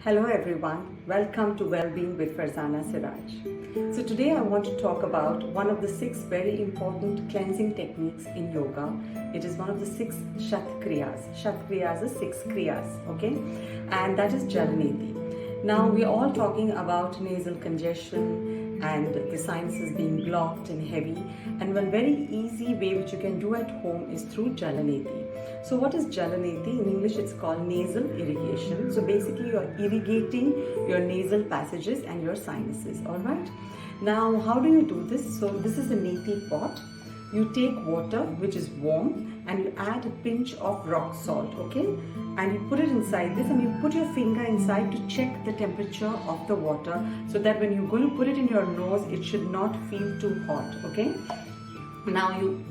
Hello everyone, welcome to Wellbeing with Farzana Siraj. So today I want to talk about one of the 6 very important cleansing techniques in yoga. It is one of the 6 Shat Kriyas. Shat Kriyas is 6 Kriyas, okay? And that is Jalaneti. Now we are all talking about nasal congestion and the sinuses being blocked and heavy, and one very easy way which you can do at home is through Jalaneti. So what is Jalaneti? In English it's called nasal irrigation. So basically you are irrigating your nasal passages and your sinuses, alright? Now how do you do this? So this is a neti pot. You take water which is warm and you add a pinch of rock salt, okay? And you put it inside this and you put your finger inside to check the temperature of the water so that when you're going to put it in your nose, it should not feel too hot, okay? Now you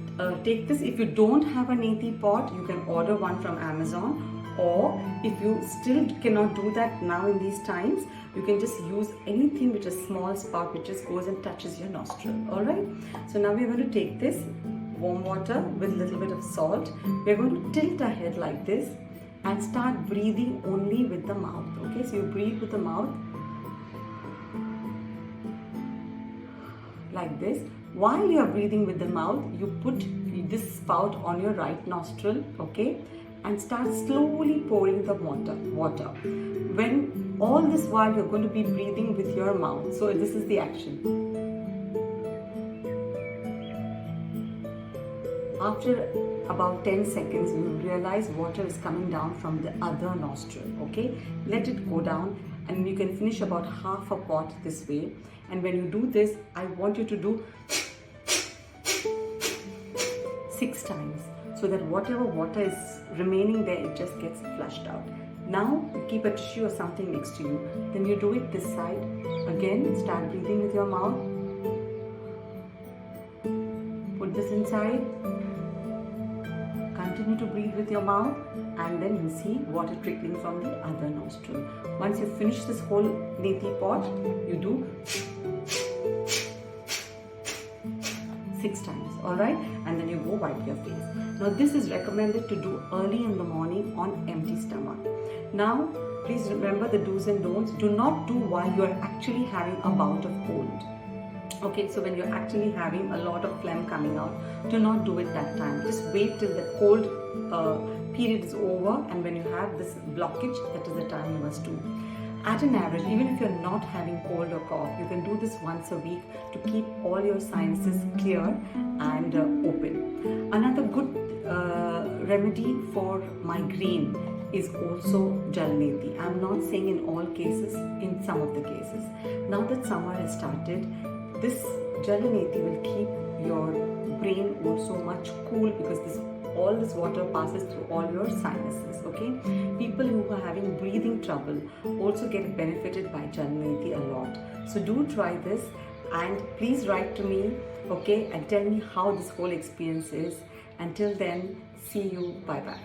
take this. If you don't have a neti pot, you can order one from Amazon, or if you still cannot do that now in these times, you can just use anything which is small spout which just goes and touches your nostril. Alright, so now we're going to take this warm water with a little bit of salt. We're going to tilt our head like this and start breathing only with the mouth. Okay, so you breathe with the mouth like this. While you are breathing with the mouth, you put this spout on your right nostril, okay, and start slowly pouring the water. When all this while you're going to be breathing with your mouth. So this is the action. After about 10 seconds, you will realize water is coming down from the other nostril, okay? Let it go down and you can finish about half a pot this way. And when you do this, I want you to do 6 times so that whatever water is remaining there, it just gets flushed out. Now you keep a tissue or something next to you. Then you do it this side. Again, start breathing with your mouth. Put this inside. Continue to breathe with your mouth, and then you see water trickling from the other nostril. Once you finish this whole neti pot, you do 6 times, alright? And then you go wipe your face. Now this is recommended to do early in the morning on empty stomach. Now please remember the do's and don'ts. Do not do while you are actually having a bout of cold. Okay, so when you're actually having a lot of phlegm coming out, do not do it that time. Just wait till the cold period is over, and when you have this blockage, that is the time you must do. At an average, even if you're not having cold or cough, you can do this once a week to keep all your sinuses clear and open. Another good remedy for migraine is also Jalaneti. I'm not saying in all cases, in some of the cases. Now that summer has started, this Jalaneti will keep your brain also much cool because all this water passes through all your sinuses, okay? People who are having breathing trouble also get benefited by Jalaneti a lot. So do try this and please write to me, okay, and tell me how this whole experience is. Until then, see you, bye-bye.